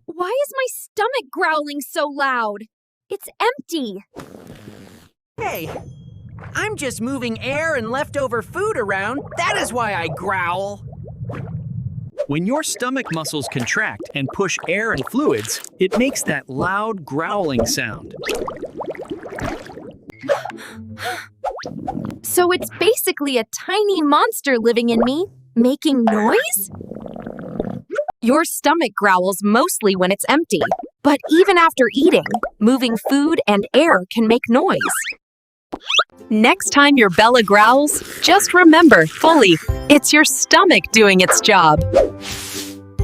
Why is my stomach growling so loud? It's empty. Hey, I'm just moving air and leftover food around. That is why I growl. When your stomach muscles contract and push air and fluids, it makes that loud growling sound. So it's basically a tiny monster living in me, making noise? Your stomach growls mostly when it's empty, but even after eating, moving food and air can make noise. Next time your belly growls, just remember fully, it's your stomach doing its job.